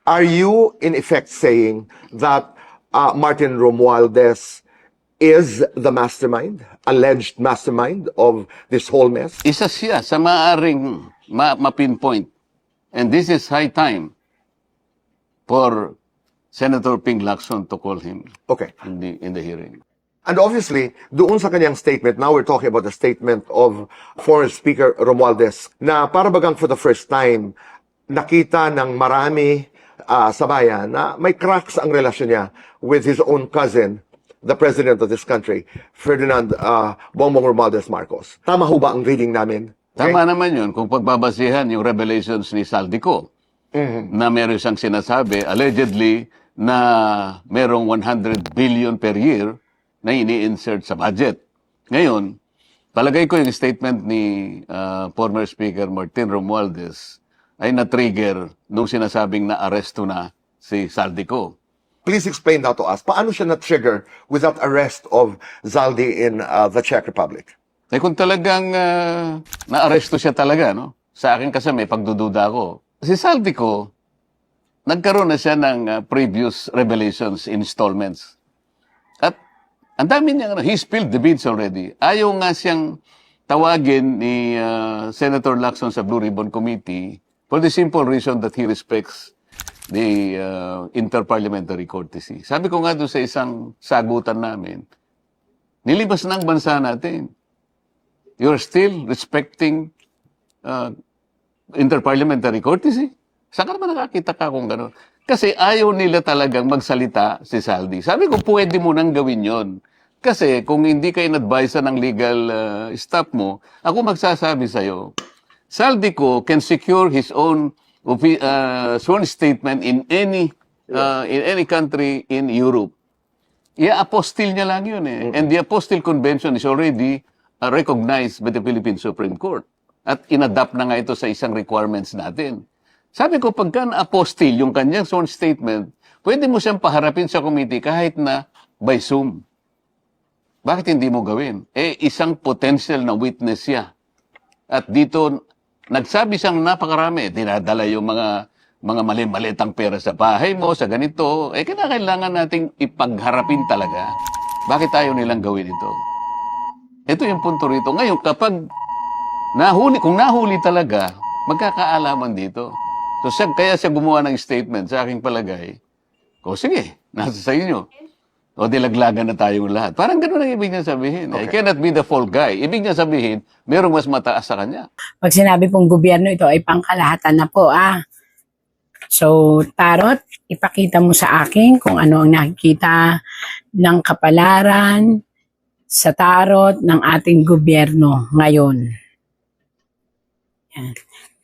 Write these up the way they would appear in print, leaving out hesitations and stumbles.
Are you in effect saying that Martin Romualdez is the mastermind, alleged mastermind of this whole mess? Isa siya sa maaaring ma-pinpoint. And this is high time for Senator Ping Lacson to call him Okay. in the hearing. And obviously, doon sa kanyang statement, now we're talking about the statement of former Speaker Romualdez, na para bagang for the first time, nakita ng marami sa bayan na may cracks ang relasyon niya with his own cousin, the president of this country, Ferdinand Bongbong Romualdez Marcos. Tama ho ba ang reading namin? Tama naman yun kung pagbabasihan yung revelations ni Saldico na meron siyang sinasabi, allegedly, na merong 100 billion per year na ini-insert sa budget. Ngayon, palagay ko yung statement ni former Speaker Martin Romualdez ay na-trigger nung sinasabing na-aresto na si Saldico. Please explain that to us. Paano siya na-trigger with that arrest of Zaldi in the Czech Republic? Eh kung talagang na-aresto siya talaga, no? Sa akin kasi may pagdududa ko. Si Saldico, nagkaroon na siya ng previous revelations installments. At ang dami niya, he spilled the beans already. Ayaw nga siyang tawagin ni Senator Lacson sa Blue Ribbon Committee for the simple reason that he respects the interparliamentary courtesy. Sabi ko nga doon sa isang sagutan namin, nilibas na ang bansa natin. You're still respecting interparliamentary courtesy? Saan ka naman nakakita ka kung gano'n? Kasi ayaw nila talagang magsalita si Saldi. Sabi ko, pwede mo nang gawin yon. Kasi kung hindi ka in-advise ng legal staff mo, ako magsasabi sa'yo, Saldico can secure his own sworn statement in any country in Europe. Apostille niya lang yun eh. And the Apostille Convention is already recognized by the Philippine Supreme Court. At inadapt na nga ito sa isang requirements natin. Sabi ko, pagka na-apostille yung kanyang sworn statement, pwede mo siyang paharapin sa committee kahit na by Zoom. Bakit hindi mo gawin? Isang potential na witness siya. At dito, nagsabi siyang napakarami, dinadala yung mga mali-malitang pera sa bahay mo, sa ganito. Kinakailangan nating ipagharapin talaga. Bakit ayaw nilang gawin ito? Ito yung punto rito. Ngayon, kapag kung nahuli talaga, magkakaalaman dito. So, kaya siya gumawa ng statement sa aking palagay. Sige, nasa sa inyo. O dilaglagan na tayong lahat. Parang gano'n ang ibig niya sabihin. Okay. I cannot be the fall guy. Ibig niya sabihin, merong mas mataas sa kanya. Pag sinabi pong gobyerno, ito ay pangkalahatan na po. So, Tarot, ipakita mo sa akin kung ano ang nakikita ng kapalaran sa tarot ng ating gobyerno ngayon. Yan.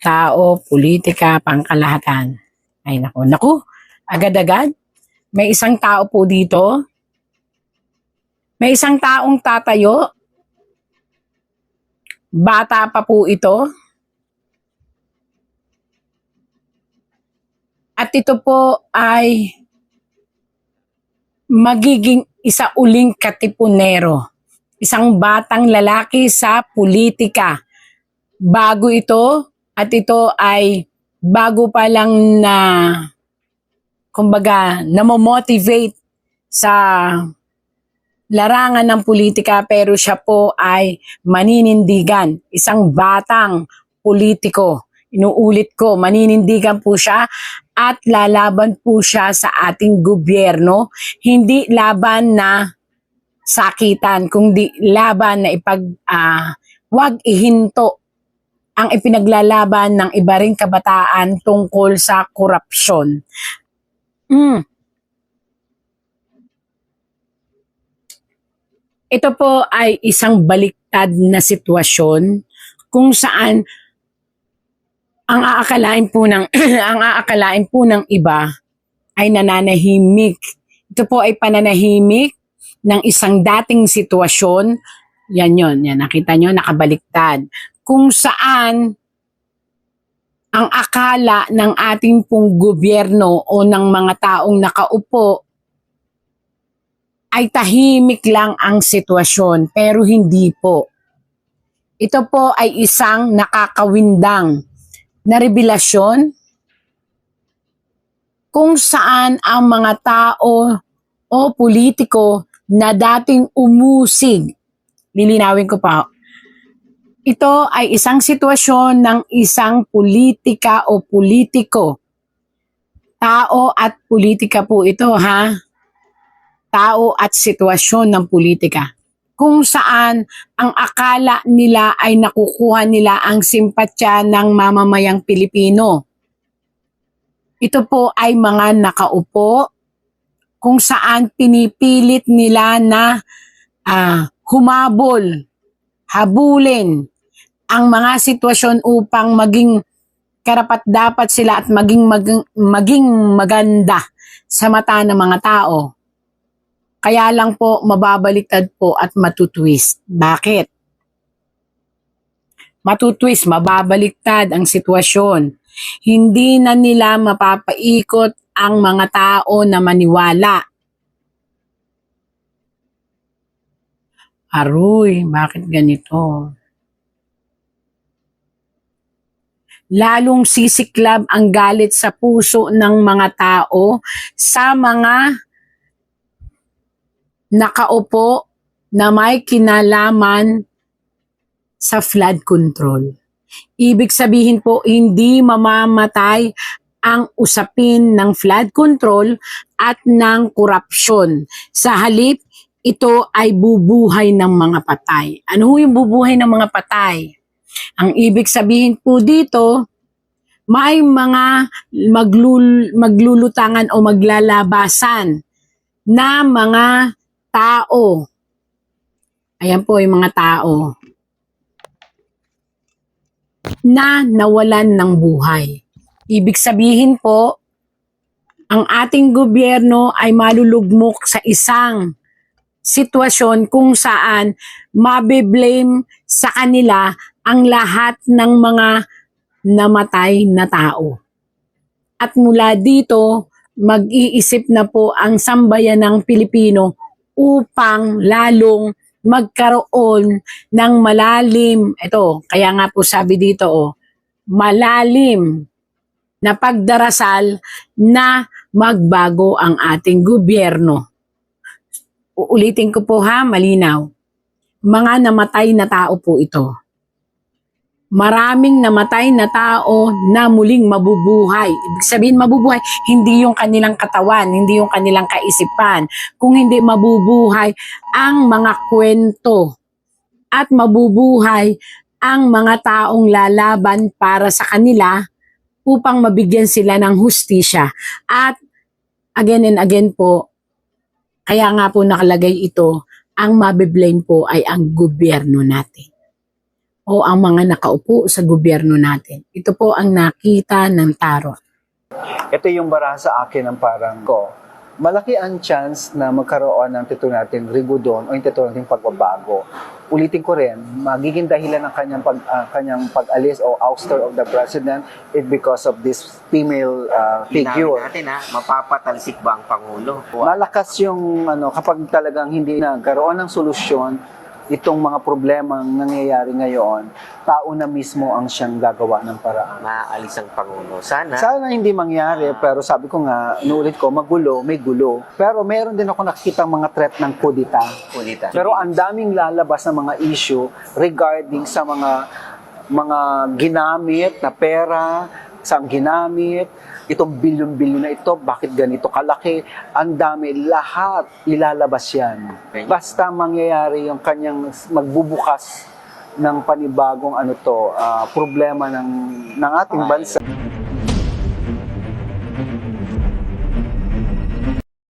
Tao, politika, pangkalahatan. Ay, naku. Agad-agad. May isang tao po dito. May isang taong tatayo. Bata pa po ito. At ito po ay magiging isa uling katipunero. Isang batang lalaki sa politika. Bago ito, at ito ay bago pa lang na, kumbaga, namomotivate sa larangan ng politika, pero siya po ay maninindigan. Isang batang politiko. Inuulit ko, maninindigan po siya at lalaban po siya sa ating gobyerno. Hindi laban na sakitan, kundi laban na wag ihinto ang ipinaglalaban ng iba ring kabataan tungkol sa korupsyon. Ito po ay isang baliktad na sitwasyon kung saan ang aakalain po ng iba ay nananahimik. Ito po ay pananahimik ng isang dating sitwasyon. Yan, nakita nyo, nakabaliktad. Kung saan ang akala ng ating pong gobyerno o ng mga taong nakaupo ay tahimik lang ang sitwasyon, pero hindi po. Ito po ay isang nakakawindang na revelasyon kung saan ang mga tao o politiko na dating umusig. Lilinawin ko pa. Ito ay isang sitwasyon ng isang politika o politiko. Tao at politika po ito, ha? Tao at sitwasyon ng politika. Kung saan ang akala nila ay nakukuha nila ang simpatya ng mamamayang Pilipino. Ito po ay mga nakaupo kung saan pinipilit nila na humabol, habulin ang mga sitwasyon upang maging karapat-dapat sila at maging maganda sa mata ng mga tao. Kaya lang po mababaliktad po at matutwist. Bakit? Matutwist, mababaliktad ang sitwasyon. Hindi na nila mapapaikot ang mga tao na maniwala. Aroy, bakit ganito? Lalong sisiklab ang galit sa puso ng mga tao sa mga nakaupo na may kinalaman sa flood control. Ibig sabihin po, hindi mamamatay ang usapin ng flood control at ng korupsyon. Sa halip, ito ay bubuhay ng mga patay. Ano yung bubuhay ng mga patay? Ang ibig sabihin po dito, may mga maglulutangan o maglalabasan na mga tao. Ayan po yung mga tao na nawalan ng buhay. Ibig sabihin po, ang ating gobyerno ay malulugmok sa isang sitwasyon kung saan mabiblame sa kanila ang lahat ng mga namatay na tao. At mula dito, mag-iisip na po ang sambayan ng Pilipino upang lalong magkaroon ng malalim, ito, kaya nga po sabi dito, malalim na pagdarasal na magbago ang ating gobyerno. Uulitin ko po ha, malinaw. Mga namatay na tao po ito. Maraming namatay na tao na muling mabubuhay. Ibig sabihin mabubuhay, hindi yung kanilang katawan, hindi yung kanilang kaisipan. Kung hindi mabubuhay ang mga kwento at mabubuhay ang mga taong lalaban para sa kanila upang mabigyan sila ng hustisya. At again and again po, kaya nga po nakalagay ito, ang mabiblame po ay ang gobyerno natin o ang mga nakaupo sa gobyerno natin. Ito po ang nakita ng tarot. Ito yung bara sa akin ng parang ko. Malaki ang chance na magkaroon ng titulo natin rigudon o yung titulo natin pagbabago. Ulitin ko rin, magiging dahilan ng kanyang pag-alis o ouster of the president is because of this female figure. Natin mapapatalsik ba ang Pangulo? Malakas yung kapag talagang hindi nagkaroon ng solusyon itong mga problemang nangyayari ngayon, tao na mismo ang siyang gagawa ng paraan. Maaalis ang Pangulo. Sana Hindi mangyari, pero sabi ko nga, inuulit ko, magulo, may gulo. Pero meron din ako nakikita mga threat ng kudita. Kulita. Pero ang daming lalabas na mga issue regarding sa mga ginamit na pera, saan ginamit, itong bilyon-bilyon na ito, bakit ganito kalaki, ang dami, lahat ilalabas yan. Basta mangyayari yung kanyang magbubukas ng panibagong problema ng ating bansa.